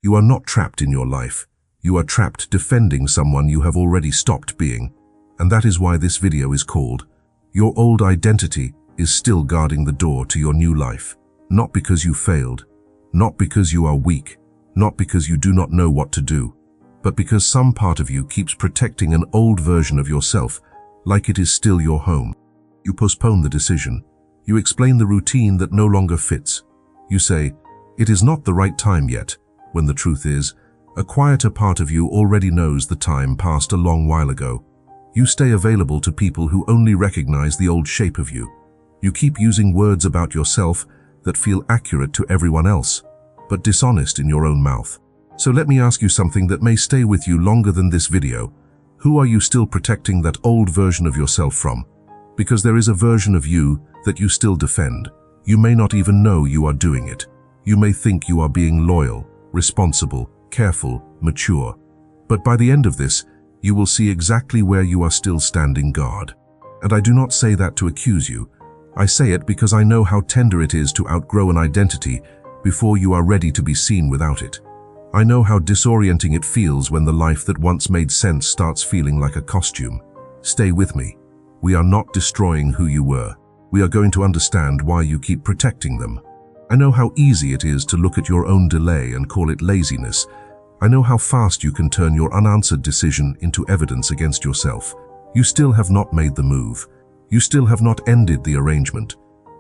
You are not trapped in your life. You are trapped defending someone you have already stopped being. And that is why this video is called, Your Old Identity is Still Guarding the Door to Your New Life. Not because you failed, not because you are weak, not because you do not know what to do, but because some part of you keeps protecting an old version of yourself like it is still your home. You postpone the decision. You explain the routine that no longer fits. You say, it is not the right time yet, when the truth is, a quieter part of you already knows the time passed a long while ago. You stay available to people who only recognize the old shape of you. You keep using words about yourself that feel accurate to everyone else, but dishonest in your own mouth. So let me ask you something that may stay with you longer than this video. Who are you still protecting that old version of yourself from? Because there is a version of you that you still defend. You may not even know you are doing it. You may think you are being loyal, responsible, careful, mature. But by the end of this, you will see exactly where you are still standing guard. And I do not say that to accuse you. I say it because I know how tender it is to outgrow an identity before you are ready to be seen without it. I know how disorienting it feels when the life that once made sense starts feeling like a costume. Stay with me. We are not destroying who you were. We are going to understand why you keep protecting them. I know how easy it is to look at your own delay and call it laziness. I know how fast you can turn your unanswered decision into evidence against yourself. You still have not made the move. You still have not ended the arrangement.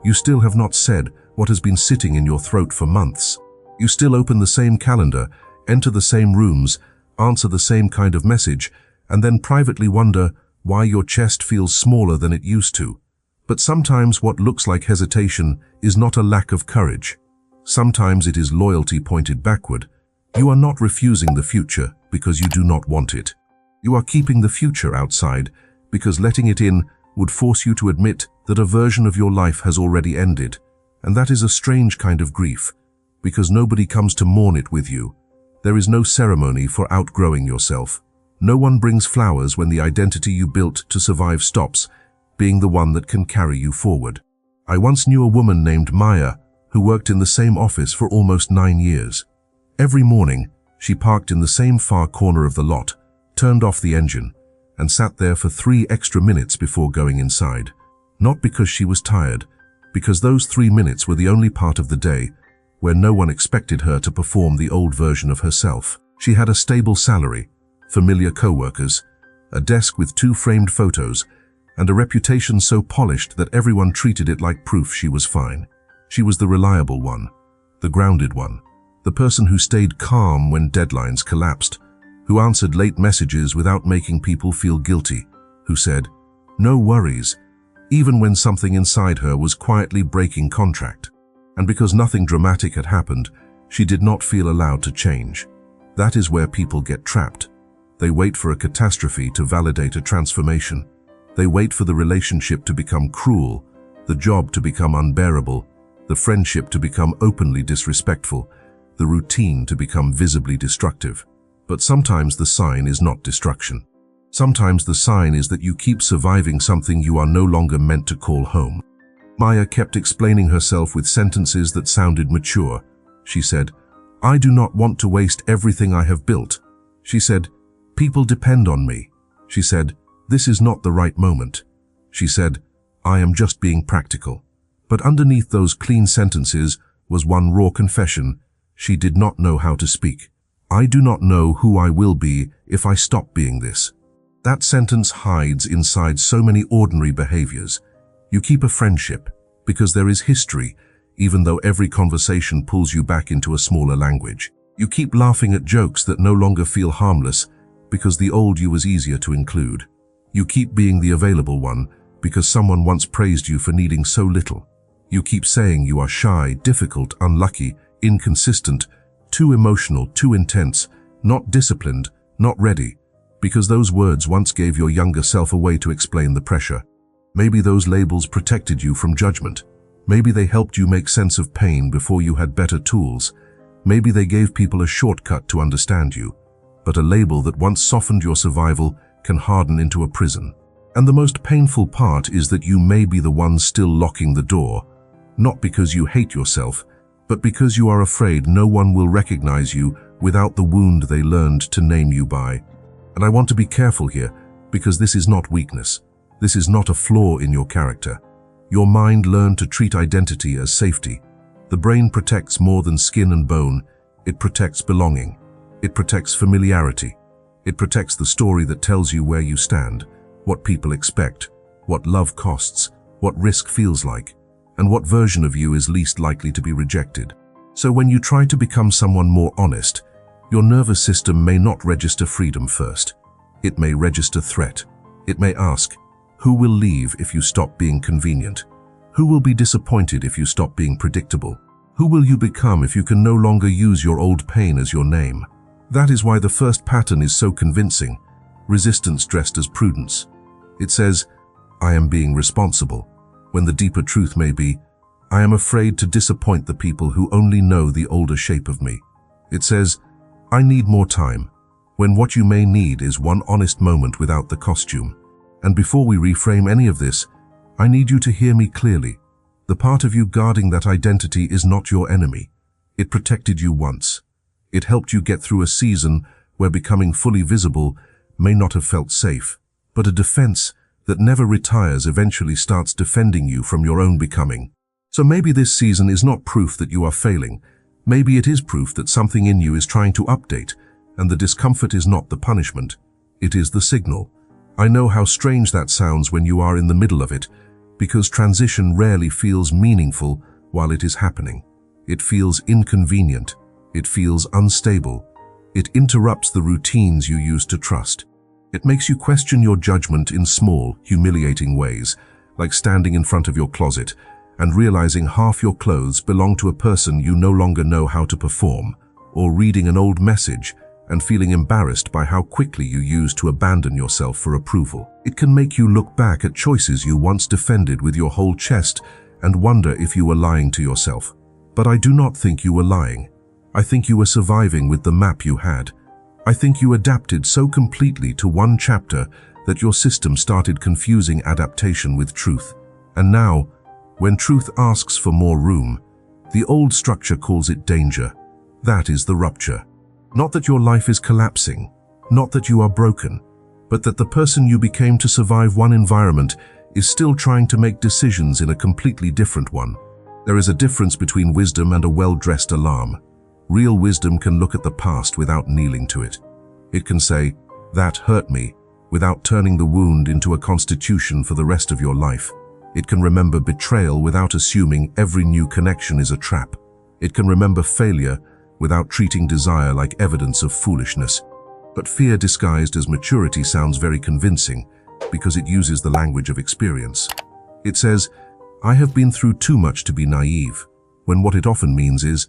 You still have not said what has been sitting in your throat for months. You still open the same calendar, enter the same rooms, answer the same kind of message, and then privately wonder why your chest feels smaller than it used to. But sometimes what looks like hesitation is not a lack of courage. Sometimes it is loyalty pointed backward. You are not refusing the future because you do not want it. You are keeping the future outside because letting it in would force you to admit that a version of your life has already ended. And that is a strange kind of grief, because nobody comes to mourn it with you. There is no ceremony for outgrowing yourself. No one brings flowers when the identity you built to survive stops being the one that can carry you forward. I once knew a woman named Maya who worked in the same office for almost 9 years. Every morning, she parked in the same far corner of the lot, turned off the engine, and sat there for 3 extra minutes before going inside. Not because she was tired, because those 3 minutes were the only part of the day where no one expected her to perform the old version of herself. She had a stable salary, familiar co-workers, a desk with 2 framed photos, and a reputation so polished that everyone treated it like proof she was fine. She was the reliable one, the grounded one, the person who stayed calm when deadlines collapsed, who answered late messages without making people feel guilty, who said, "No worries," even when something inside her was quietly breaking contract. And because nothing dramatic had happened, she did not feel allowed to change. That is where people get trapped. They wait for a catastrophe to validate a transformation. They wait for the relationship to become cruel, the job to become unbearable, the friendship to become openly disrespectful, the routine to become visibly destructive. But sometimes the sign is not destruction. Sometimes the sign is that you keep surviving something you are no longer meant to call home. Maya kept explaining herself with sentences that sounded mature. She said, "I do not want to waste everything I have built." She said, "People depend on me." She said, "This is not the right moment." She said, "I am just being practical." But underneath those clean sentences was one raw confession. She did not know how to speak. "I do not know who I will be if I stop being this." That sentence hides inside so many ordinary behaviors. You keep a friendship because there is history, even though every conversation pulls you back into a smaller language. You keep laughing at jokes that no longer feel harmless because the old you was easier to include. You keep being the available one because someone once praised you for needing so little. You keep saying you are shy, difficult, unlucky, inconsistent, too emotional, too intense, not disciplined, not ready, because those words once gave your younger self a way to explain the pressure. Maybe those labels protected you from judgment. Maybe they helped you make sense of pain before you had better tools. Maybe they gave people a shortcut to understand you. But a label that once softened your survival can harden into a prison. And the most painful part is that you may be the one still locking the door, not because you hate yourself, but because you are afraid no one will recognize you without the wound they learned to name you by. And I want to be careful here, because this is not weakness. This is not a flaw in your character. Your mind learned to treat identity as safety. The brain protects more than skin and bone. It protects belonging. It protects familiarity. It protects the story that tells you where you stand, what people expect, what love costs, what risk feels like, and what version of you is least likely to be rejected. So when you try to become someone more honest, your nervous system may not register freedom first. It may register threat. It may ask, who will leave if you stop being convenient? Who will be disappointed if you stop being predictable? Who will you become if you can no longer use your old pain as your name? That is why the first pattern is so convincing, resistance dressed as prudence. It says, I am being responsible, when the deeper truth may be, I am afraid to disappoint the people who only know the older shape of me. It says, I need more time, when what you may need is one honest moment without the costume. And before we reframe any of this, I need you to hear me clearly. The part of you guarding that identity is not your enemy. It protected you once. It helped you get through a season where becoming fully visible may not have felt safe. But a defense that never retires eventually starts defending you from your own becoming. So maybe this season is not proof that you are failing. Maybe it is proof that something in you is trying to update, and the discomfort is not the punishment. It is the signal. I know how strange that sounds when you are in the middle of it, because transition rarely feels meaningful while it is happening. It feels inconvenient. It feels unstable. It interrupts the routines you used to trust. It makes you question your judgment in small, humiliating ways, like standing in front of your closet and realizing half your clothes belong to a person you no longer know how to perform, or reading an old message and feeling embarrassed by how quickly you used to abandon yourself for approval. It can make you look back at choices you once defended with your whole chest and wonder if you were lying to yourself. But I do not think you were lying. I think you were surviving with the map you had. I think you adapted so completely to one chapter that your system started confusing adaptation with truth. And now, when truth asks for more room, the old structure calls it danger. That is the rupture. Not that your life is collapsing, not that you are broken, but that the person you became to survive one environment is still trying to make decisions in a completely different one. There is a difference between wisdom and a well-dressed alarm. Real wisdom can look at the past without kneeling to it. It can say, that hurt me, without turning the wound into a constitution for the rest of your life. It can remember betrayal without assuming every new connection is a trap. It can remember failure without treating desire like evidence of foolishness. But fear disguised as maturity sounds very convincing because it uses the language of experience. It says, I have been through too much to be naive, when what it often means is,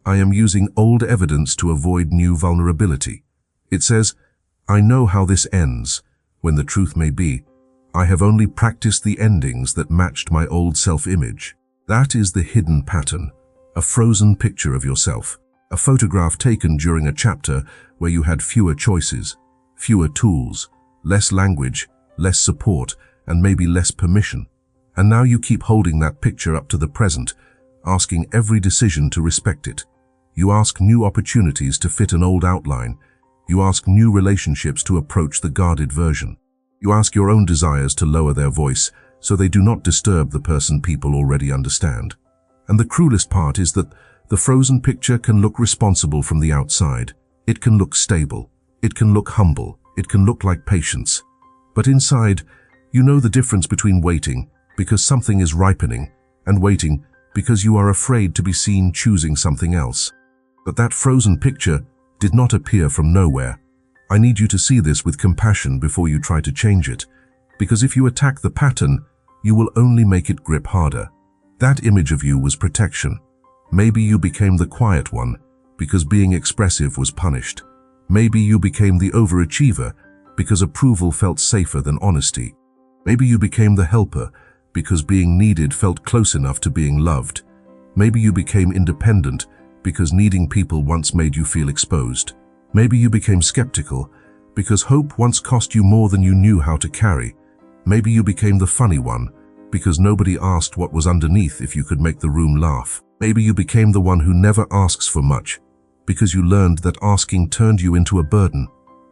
I am using old evidence to avoid new vulnerability. It says, I know how this ends, when the truth may be, I have only practiced the endings that matched my old self-image. That is the hidden pattern, a frozen picture of yourself. A photograph taken during a chapter where you had fewer choices, fewer tools, less language, less support, and maybe less permission. And now you keep holding that picture up to the present, asking every decision to respect it. You ask new opportunities to fit an old outline. You ask new relationships to approach the guarded version. You ask your own desires to lower their voice so they do not disturb the person people already understand. And the cruelest part is that the frozen picture can look responsible from the outside. It can look stable. It can look humble. It can look like patience. But inside, you know the difference between waiting because something is ripening and waiting because you are afraid to be seen choosing something else. But that frozen picture did not appear from nowhere. I need you to see this with compassion before you try to change it, because if you attack the pattern, you will only make it grip harder. That image of you was protection. Maybe you became the quiet one because being expressive was punished. Maybe you became the overachiever because approval felt safer than honesty. Maybe you became the helper because being needed felt close enough to being loved. Maybe you became independent because needing people once made you feel exposed. Maybe you became skeptical because hope once cost you more than you knew how to carry. Maybe you became the funny one because nobody asked what was underneath if you could make the room laugh. Maybe you became the one who never asks for much because you learned that asking turned you into a burden.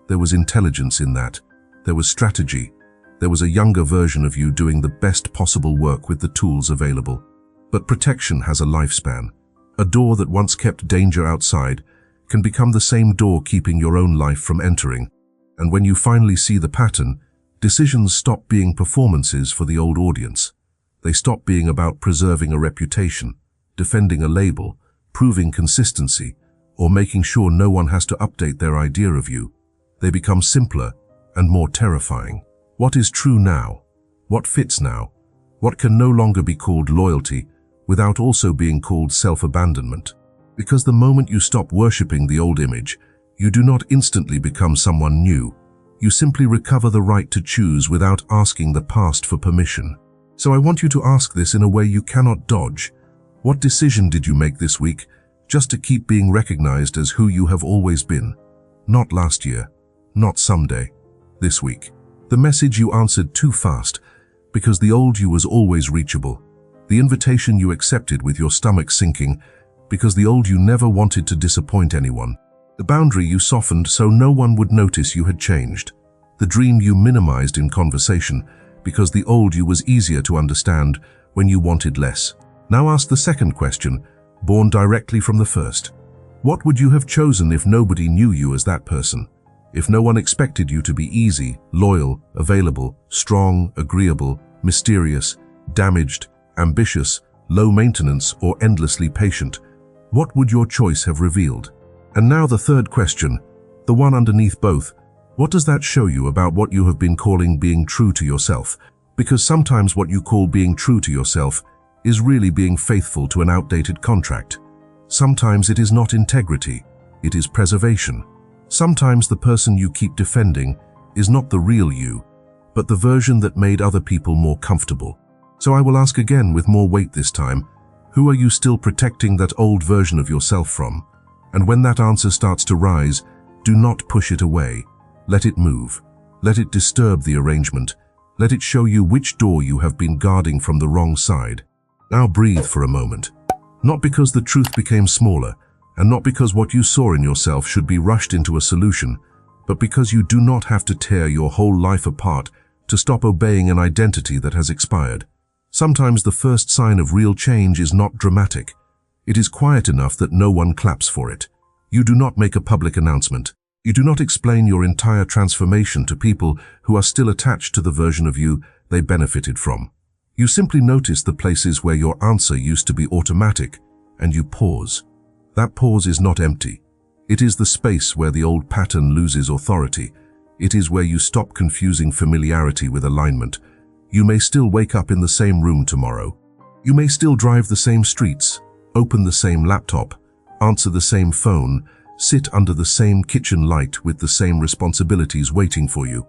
There was intelligence in that. There was strategy. There was a younger version of you doing the best possible work with the tools available. But protection has a lifespan. A door that once kept danger outside can become the same door keeping your own life from entering. And when you finally see the pattern, decisions stop being performances for the old audience. They stop being about preserving a reputation, defending a label, proving consistency, or making sure no one has to update their idea of you. They become simpler and more terrifying. What is true now? What fits now? What can no longer be called loyalty without also being called self-abandonment? Because the moment you stop worshipping the old image, you do not instantly become someone new. You simply recover the right to choose without asking the past for permission. So I want you to ask this in a way you cannot dodge. What decision did you make this week just to keep being recognized as who you have always been? Not last year, not someday, this week. The message you answered too fast because the old you was always reachable. The invitation you accepted with your stomach sinking because the old you never wanted to disappoint anyone. The boundary you softened so no one would notice you had changed. The dream you minimized in conversation because the old you was easier to understand when you wanted less. Now ask the second question, born directly from the first. What would you have chosen if nobody knew you as that person? If no one expected you to be easy, loyal, available, strong, agreeable, mysterious, damaged, ambitious, low maintenance, or endlessly patient, what would your choice have revealed? And now the third question, the one underneath both. What does that show you about what you have been calling being true to yourself? Because sometimes what you call being true to yourself is really being faithful to an outdated contract. Sometimes it is not integrity, it is preservation. Sometimes the person you keep defending is not the real you, but the version that made other people more comfortable. So I will ask again with more weight this time, who are you still protecting that old version of yourself from? And when that answer starts to rise, do not push it away. Let it move. Let it disturb the arrangement. Let it show you which door you have been guarding from the wrong side. Now breathe for a moment. Not because the truth became smaller, and not because what you saw in yourself should be rushed into a solution, but because you do not have to tear your whole life apart to stop obeying an identity that has expired. Sometimes the first sign of real change is not dramatic. It is quiet enough that no one claps for it. You do not make a public announcement. You do not explain your entire transformation to people who are still attached to the version of you they benefited from. You simply notice the places where your answer used to be automatic, and you pause. That pause is not empty. It is the space where the old pattern loses authority. It is where you stop confusing familiarity with alignment. You may still wake up in the same room tomorrow. You may still drive the same streets, open the same laptop, answer the same phone, sit under the same kitchen light with the same responsibilities waiting for you.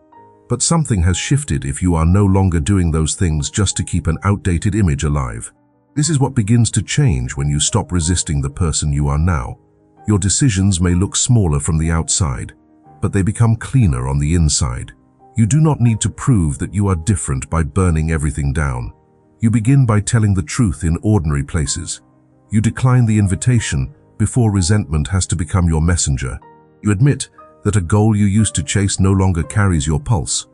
But something has shifted if you are no longer doing those things just to keep an outdated image alive. This is what begins to change when you stop resisting the person you are now. Your decisions may look smaller from the outside, but they become cleaner on the inside. You do not need to prove that you are different by burning everything down. You begin by telling the truth in ordinary places. You decline the invitation before resentment has to become your messenger. You admit that a goal you used to chase no longer carries your pulse.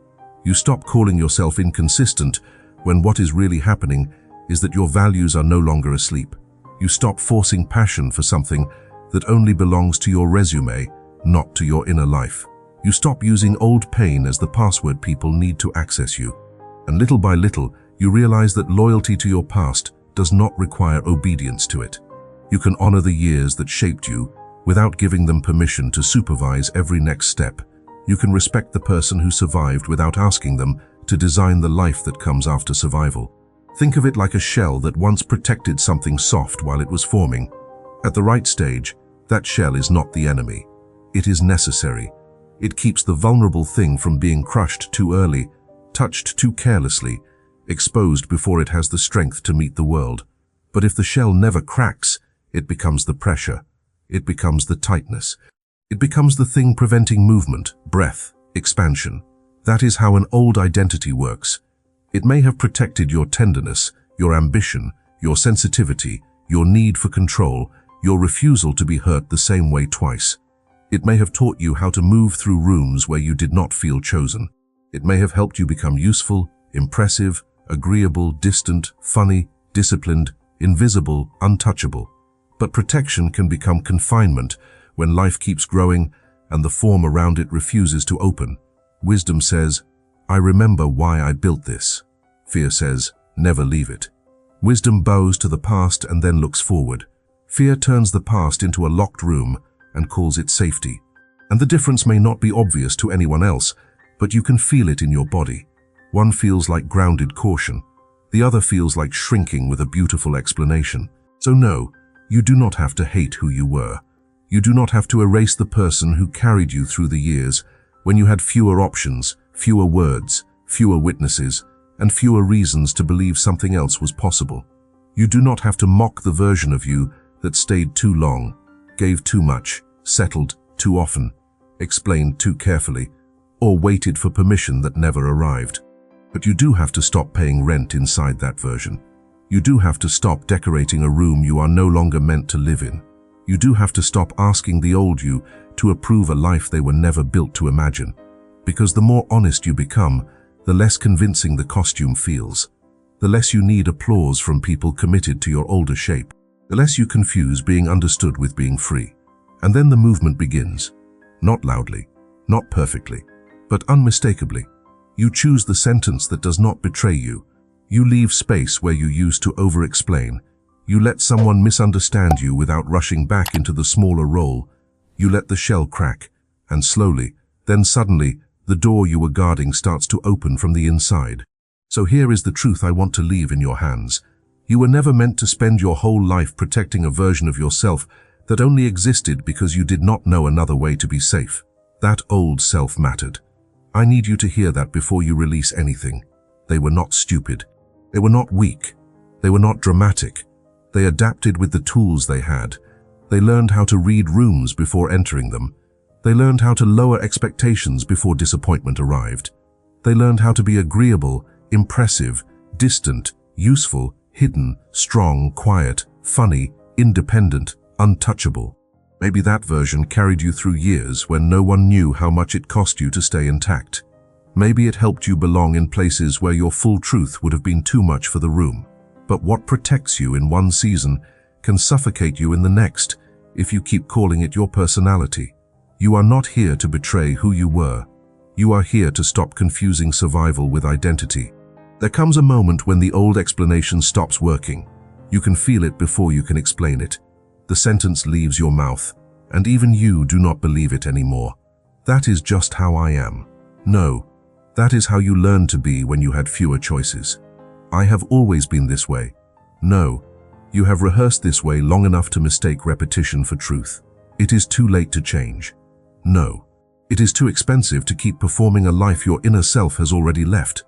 You stop calling yourself inconsistent when what is really happening is that your values are no longer asleep. You stop forcing passion for something that only belongs to your resume, not to your inner life. You stop using old pain as the password people need to access you. And little by little, you realize that loyalty to your past does not require obedience to it. You can honor the years that shaped you without giving them permission to supervise every next step. You can respect the person who survived without asking them to design the life that comes after survival. Think of it like a shell that once protected something soft while it was forming. At the right stage, that shell is not the enemy. It is necessary. It keeps the vulnerable thing from being crushed too early, touched too carelessly, exposed before it has the strength to meet the world. But if the shell never cracks, it becomes the pressure. It becomes the tightness. It becomes the thing preventing movement, breath, expansion. That is how an old identity works. It may have protected your tenderness, your ambition, your sensitivity, your need for control, your refusal to be hurt the same way twice. It may have taught you how to move through rooms where you did not feel chosen. It may have helped you become useful, impressive, agreeable, distant, funny, disciplined, invisible, untouchable. But protection can become confinement when life keeps growing and the form around it refuses to open. Wisdom says, I remember why I built this. Fear says, never leave it. Wisdom bows to the past and then looks forward. Fear turns the past into a locked room and calls it safety. And the difference may not be obvious to anyone else, but you can feel it in your body. One feels like grounded caution. The other feels like shrinking with a beautiful explanation. So no, you do not have to hate who you were. You do not have to erase the person who carried you through the years when you had fewer options, fewer words, fewer witnesses, and fewer reasons to believe something else was possible. You do not have to mock the version of you that stayed too long, gave too much, settled too often, explained too carefully, or waited for permission that never arrived. But you do have to stop paying rent inside that version. You do have to stop decorating a room you are no longer meant to live in. You do have to stop asking the old you to approve a life they were never built to imagine. Because the more honest you become, the less convincing the costume feels. The less you need applause from people committed to your older shape. The less you confuse being understood with being free. And then the movement begins. Not loudly, not perfectly, but unmistakably. You choose the sentence that does not betray you. You leave space where you used to over-explain. You let someone misunderstand you without rushing back into the smaller role. You let the shell crack, and slowly, then suddenly, the door you were guarding starts to open from the inside. So here is the truth I want to leave in your hands. You were never meant to spend your whole life protecting a version of yourself that only existed because you did not know another way to be safe. That old self mattered. I need you to hear that before you release anything. They were not stupid. They were not weak. They were not dramatic. They adapted with the tools they had. They learned how to read rooms before entering them. They learned how to lower expectations before disappointment arrived. They learned how to be agreeable, impressive, distant, useful, hidden, strong, quiet, funny, independent, untouchable. Maybe that version carried you through years when no one knew how much it cost you to stay intact. Maybe it helped you belong in places where your full truth would have been too much for the room. But what protects you in one season can suffocate you in the next if you keep calling it your personality. You are not here to betray who you were. You are here to stop confusing survival with identity. There comes a moment when the old explanation stops working. You can feel it before you can explain it. The sentence leaves your mouth, and even you do not believe it anymore. That is just how I am. No, that is how you learned to be when you had fewer choices. I have always been this way. No, you have rehearsed this way long enough to mistake repetition for truth. It is too late to change. No, it is too expensive to keep performing a life your inner self has already left.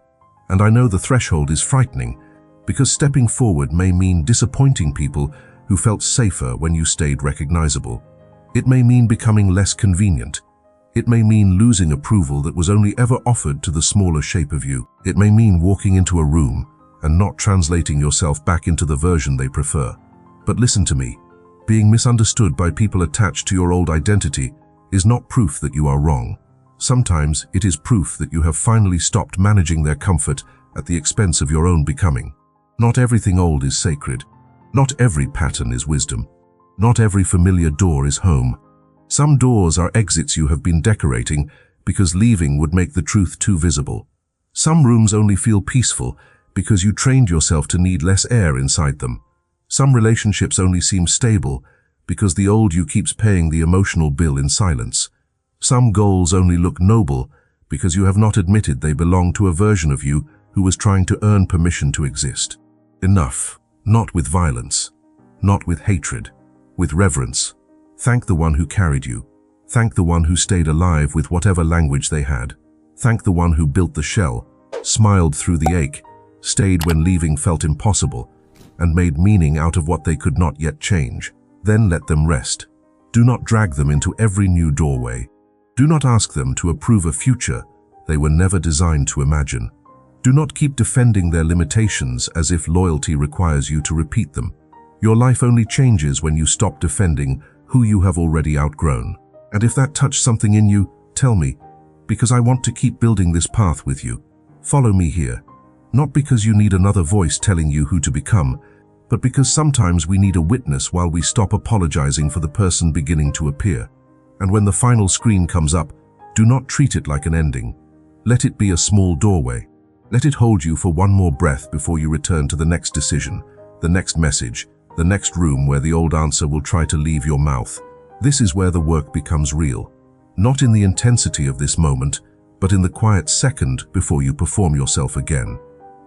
And I know the threshold is frightening, because stepping forward may mean disappointing people who felt safer when you stayed recognizable. It may mean becoming less convenient. It may mean losing approval that was only ever offered to the smaller shape of you. It may mean walking into a room and not translating yourself back into the version they prefer. But listen to me. Being misunderstood by people attached to your old identity is not proof that you are wrong. Sometimes it is proof that you have finally stopped managing their comfort at the expense of your own becoming. Not everything old is sacred. Not every pattern is wisdom. Not every familiar door is home. Some doors are exits you have been decorating because leaving would make the truth too visible. Some rooms only feel peaceful because you trained yourself to need less air inside them. Some relationships only seem stable because the old you keeps paying the emotional bill in silence. Some goals only look noble because you have not admitted they belong to a version of you who was trying to earn permission to exist. Enough. Not with violence. Not with hatred. With reverence. Thank the one who carried you. Thank the one who stayed alive with whatever language they had. Thank the one who built the shell, smiled through the ache, stayed when leaving felt impossible, and made meaning out of what they could not yet change. Then let them rest. Do not drag them into every new doorway. Do not ask them to approve a future they were never designed to imagine. Do not keep defending their limitations as if loyalty requires you to repeat them. Your life only changes when you stop defending who you have already outgrown. And if that touched something in you, tell me, because I want to keep building this path with you. Follow me here, not because you need another voice telling you who to become, but because sometimes we need a witness while we stop apologizing for the person beginning to appear. And when the final screen comes up, do not treat it like an ending. Let it be a small doorway. Let it hold you for one more breath before you return to the next decision, the next message, the next room where the old answer will try to leave your mouth. This is where the work becomes real. Not in the intensity of this moment, but in the quiet second before you perform yourself again.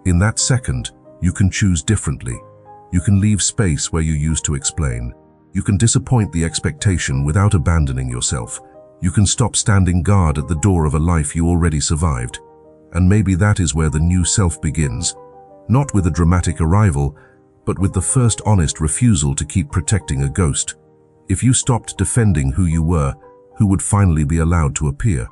In that second, you can choose differently. You can leave space where you used to explain. You can disappoint the expectation without abandoning yourself. You can stop standing guard at the door of a life you already survived. And maybe that is where the new self begins. Not with a dramatic arrival, but with the first honest refusal to keep protecting a ghost. If you stopped defending who you were, who would finally be allowed to appear?